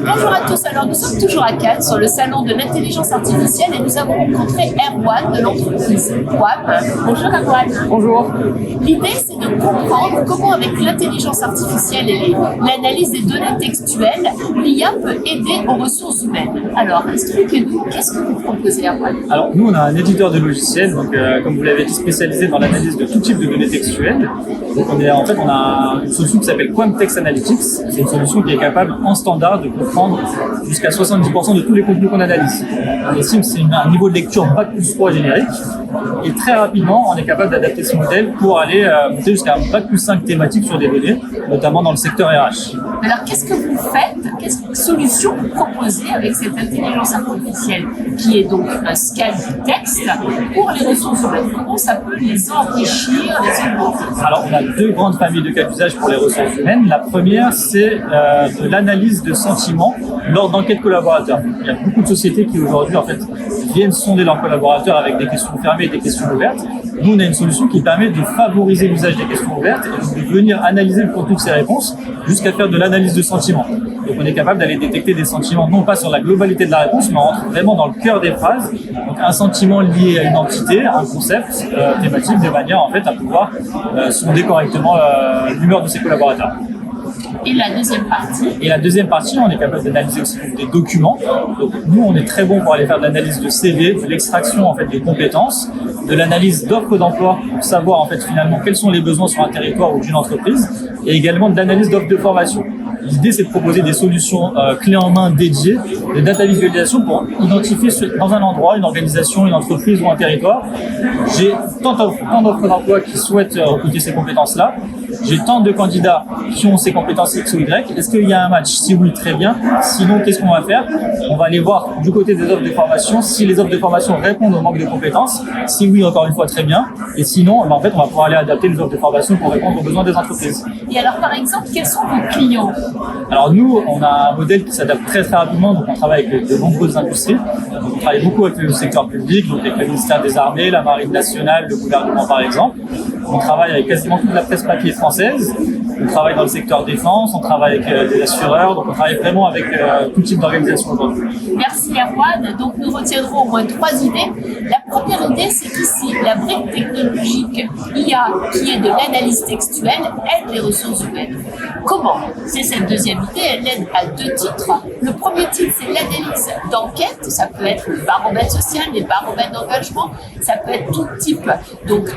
Bonjour à tous, alors nous sommes toujours à Cannes sur le salon de l'intelligence artificielle et nous avons rencontré Erwan de l'entreprise WAM. Bonjour Erwan. Bonjour. L'idée c'est de comprendre comment avec l'intelligence artificielle et l'analyse des données textuelles, l'IA peut aider aux ressources humaines. Alors expliquez-nous, qu'est-ce que vous proposez Erwan? Alors nous on a un éditeur de logiciels, donc comme vous l'avez dit, spécialisé dans l'analyse de tout type de données textuelles. Donc on a une solution qui s'appelle Quam Text Analytics. C'est une solution qui est capable en standard de comprendre jusqu'à 70% de tous les contenus qu'on analyse. On estime que c'est un niveau de lecture Bac+3 générique. Et très rapidement, on est capable d'adapter ce modèle pour aller monter jusqu'à un Bac+5 thématique sur des données, notamment dans le secteur RH. Alors qu'est-ce que vous faites? Quelle solution vous proposez avec cette intelligence artificielle qui est donc un scan du texte pour les ressources humaines? Comment ça peut les enrichir, les augmenter? Alors on a deux grandes familles de cas d'usage pour les ressources humaines. La première, c'est de l'analyse de sentiments lors d'enquêtes collaborateurs. Il y a beaucoup de sociétés qui aujourd'hui viennent sonder leurs collaborateurs avec des questions fermées et des questions ouvertes. Nous, on a une solution qui permet de favoriser l'usage des questions ouvertes et de venir analyser le contenu de ces réponses jusqu'à faire de l'analyse de sentiments. Donc on est capable d'aller détecter des sentiments non pas sur la globalité de la réponse, mais on rentre vraiment dans le cœur des phrases. Donc un sentiment lié à une entité, un concept thématique, de manière à pouvoir sonder correctement l'humeur de ses collaborateurs. Et la deuxième partie? Et la deuxième partie, on est capable d'analyser aussi des documents. Donc nous, on est très bon pour aller faire de l'analyse de CV, de l'extraction des compétences, de l'analyse d'offres d'emploi pour savoir finalement quels sont les besoins sur un territoire ou d'une entreprise, et également de l'analyse d'offres de formation. L'idée, c'est de proposer des solutions clés en main dédiées, de data visualisation pour identifier dans un endroit, une organisation, une entreprise ou un territoire. J'ai tant d'offres d'emploi qui souhaitent recruter ces compétences-là. J'ai tant de candidats qui ont ces compétences X ou Y. Est-ce qu'il y a un match? Si oui, très bien. Sinon, qu'est-ce qu'on va faire? On va aller voir du côté des offres de formation si les offres de formation répondent au manque de compétences. Si oui, encore une fois, très bien. Et sinon, on va pouvoir aller adapter les offres de formation pour répondre aux besoins des entreprises. Et alors, par exemple, quels sont vos clients? Alors nous, on a un modèle qui s'adapte très très rapidement, donc on travaille avec de nombreuses industries. Donc, on travaille beaucoup avec le secteur public, donc avec le ministère des Armées, la Marine nationale, le gouvernement par exemple. On travaille avec quasiment toute la presse papier française. On travaille dans le secteur défense, on travaille avec des assureurs, donc on travaille vraiment avec tout type d'organisation aujourd'hui. Merci Erwan. Donc nous retiendrons au moins 3 idées. La première idée, c'est qu'ici, la brique technologique IA, qui est de l'analyse textuelle, aide les ressources humaines. Comment? C'est cette deuxième idée, elle aide à 2 titres. Le premier titre, c'est l'analyse d'enquête. Ça peut être le baromètre social, les baromètres d'engagement. Ça peut être tout type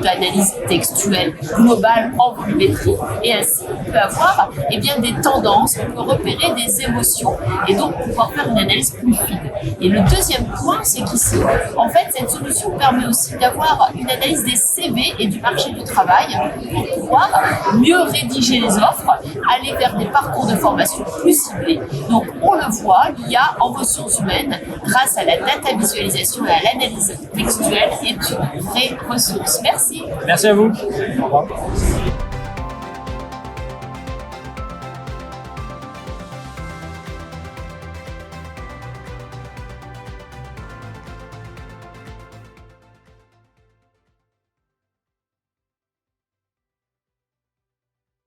d'analyse textuelle globale en volumétrie. Et ainsi, on peut avoir des tendances, on peut repérer des émotions et donc pouvoir faire une analyse plus fine. Et le deuxième point, c'est qu'ici, cette solution permet aussi d'avoir une analyse des CV et du marché du travail pour pouvoir mieux rédiger les offres, aller vers des parcours de formation plus ciblés. Donc, on le voit, l'IA en ressources humaines, grâce à la data visualisation et à l'analyse textuelle, est une vraie ressource. Merci. Merci à vous. Au revoir.